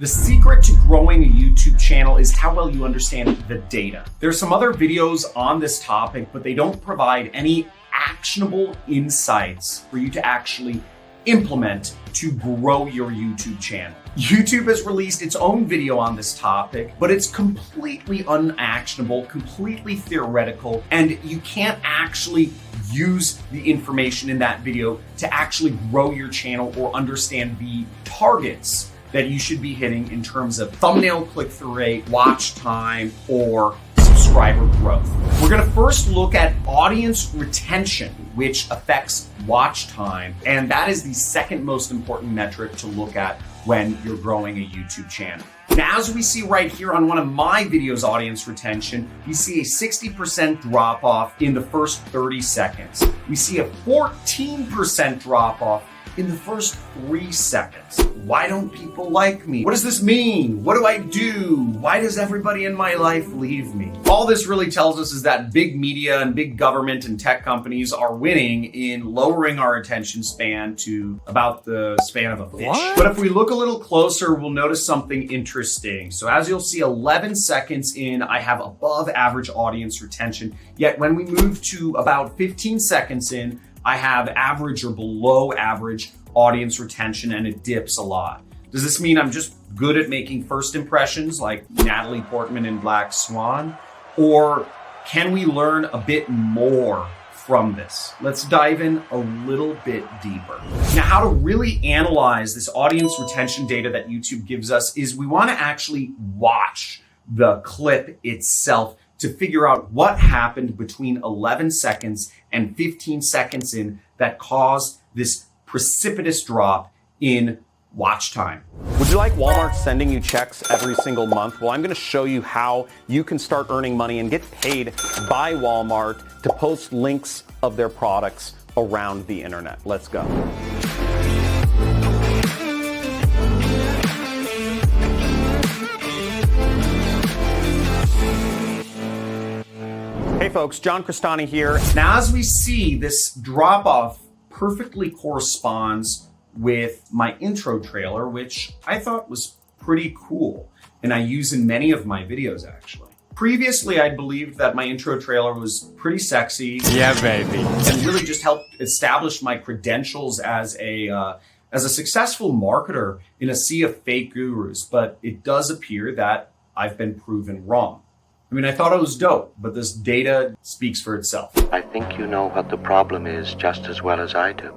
The secret to growing a YouTube channel is how well you understand the data. There's some other videos on this topic, but they don't provide any actionable insights for you to actually implement to grow your YouTube channel. YouTube has released its own video on this topic, but it's completely unactionable, completely theoretical, and you can't actually use the information in that video to actually grow your channel or understand the targets that you should be hitting in terms of thumbnail click-through rate, watch time, or subscriber growth. We're gonna first look at audience retention, which affects watch time, and that is the second most important metric to look at when you're growing a YouTube channel. Now, as we see right here on one of my videos, audience retention, we see a 60% drop off in the first 30 seconds. We see a 14% drop off in the first 3 seconds. Why don't people like me? What does this mean? What do I do? Why does everybody in my life leave me? All this really tells us is that big media and big government and tech companies are winning in lowering our attention span to about the span of a fish. What? But if we look a little closer, we'll notice something interesting. So as you'll see, 11 seconds in, I have above average audience retention. Yet when we move to about 15 seconds in, I have average or below average audience retention, and it dips a lot. Does this mean I'm just good at making first impressions like Natalie Portman in Black Swan? Or can we learn a bit more from this? Let's dive in a little bit deeper. Now, how to really analyze this audience retention data that YouTube gives us is we want to actually watch the clip itself to figure out what happened between 11 seconds and 15 seconds in that caused this precipitous drop in watch time. Would you like Walmart sending you checks every single month? Well, I'm going to show you how you can start earning money and get paid by Walmart to post links of their products around the internet. Let's go. Hey folks, John Crestani here. Now, as we see, this drop off perfectly corresponds with my intro trailer, which I thought was pretty cool, and I use in many of my videos actually. Previously, I believed that my intro trailer was pretty sexy. Yeah, baby. And really just helped establish my credentials as a successful marketer in a sea of fake gurus, but it does appear that I've been proven wrong. I mean, I thought it was dope, but this data speaks for itself. I think you know what the problem is just as well as I do.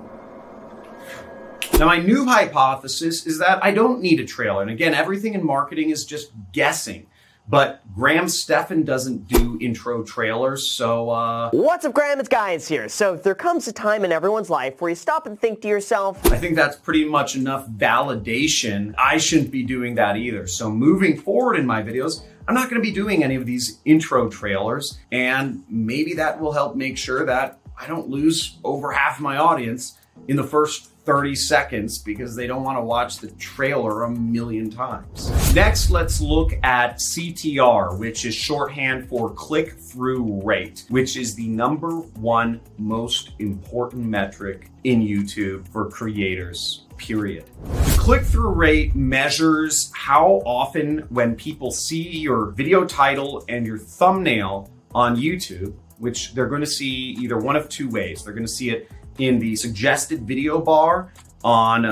Now, my new hypothesis is that I don't need a trailer. And again, everything in marketing is just guessing. But Graham Stephan doesn't do intro trailers, so What's up, Graham? It's Guys here. So there comes a time in everyone's life where you stop and think to yourself, I think that's pretty much enough validation. I shouldn't be doing that either. So moving forward in my videos, I'm not going to be doing any of these intro trailers, and maybe that will help make sure that I don't lose over half my audience in the first 30 seconds because they don't want to watch the trailer a million times. Next, let's look at CTR, which is shorthand for click-through rate, which is the #1 most important metric in YouTube for creators, period. The click-through rate measures how often when people see your video title and your thumbnail on YouTube, which they're going to see either one of two ways. They're going to see it in the suggested video bar on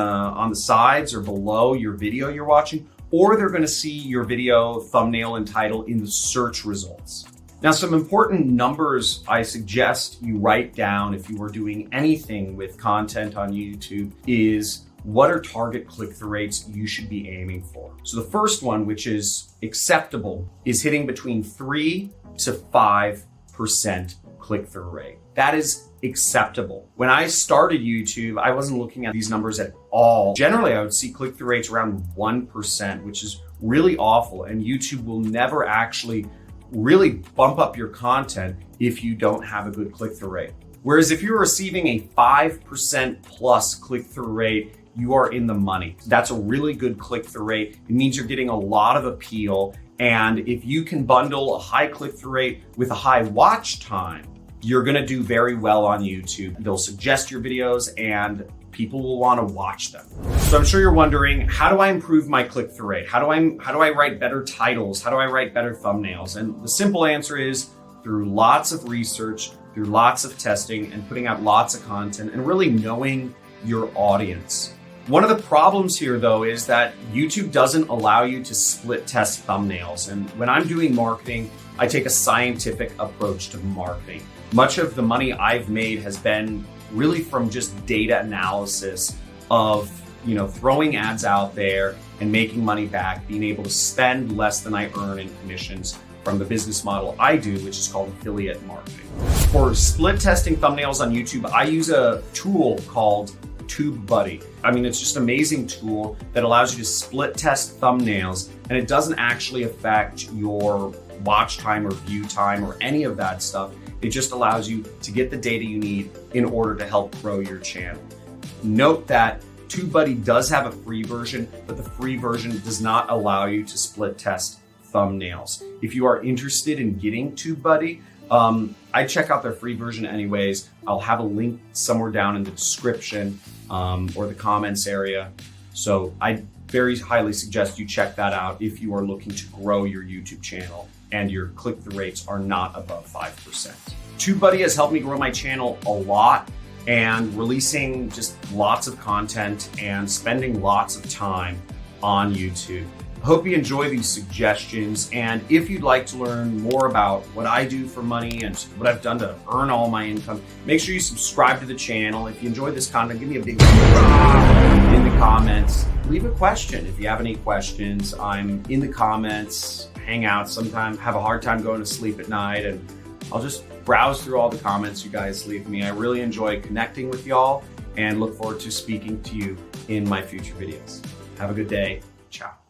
the sides or below your video you're watching, or they're going to see your video thumbnail and title in the search results. Now, some important numbers I suggest you write down if you are doing anything with content on YouTube is what are target click-through rates you should be aiming for. So the first one, which is acceptable, is hitting between 3 to 5% click-through rate. That is acceptable. When I started YouTube, I wasn't looking at these numbers at all. Generally, I would see click-through rates around 1%, which is really awful. And YouTube will never actually really bump up your content if you don't have a good click-through rate. Whereas if you're receiving a 5% plus click-through rate, you are in the money. That's a really good click-through rate. It means you're getting a lot of appeal. And if you can bundle a high click-through rate with a high watch time, you're gonna do very well on YouTube. They'll suggest your videos and people will want to watch them. So I'm sure you're wondering, how do I improve my click-through rate? How do I write better titles? How do I write better thumbnails? And the simple answer is through lots of research, through lots of testing, and putting out lots of content, and really knowing your audience. One of the problems here, though, is that YouTube doesn't allow you to split test thumbnails. And when I'm doing marketing, I take a scientific approach to marketing. Much of the money I've made has been really from just data analysis of, throwing ads out there and making money back, being able to spend less than I earn in commissions from the business model I do, which is called affiliate marketing. For split testing thumbnails on YouTube, I use a tool called TubeBuddy. It's just an amazing tool that allows you to split test thumbnails, and it doesn't actually affect your watch time or view time or any of that stuff. It just allows you to get the data you need in order to help grow your channel. Note that TubeBuddy does have a free version, but the free version does not allow you to split test thumbnails. If you are interested in getting TubeBuddy, I check out their free version anyways. I'll have a link somewhere down in the description or the comments area. So I very highly suggest you check that out if you are looking to grow your YouTube channel and your click-through rates are not above 5%. TubeBuddy has helped me grow my channel a lot, and releasing just lots of content and spending lots of time on YouTube. I hope you enjoy these suggestions, and if you'd like to learn more about what I do for money and what I've done to earn all my income, make sure you subscribe to the channel. If you enjoy this content, give me a big rah in the comments. Leave a question if you have any questions. I'm in the comments, hang out, sometimes have a hard time going to sleep at night, and I'll just browse through all the comments you guys leave me. I really enjoy connecting with y'all and look forward to speaking to you in my future videos. Have a good day. Ciao.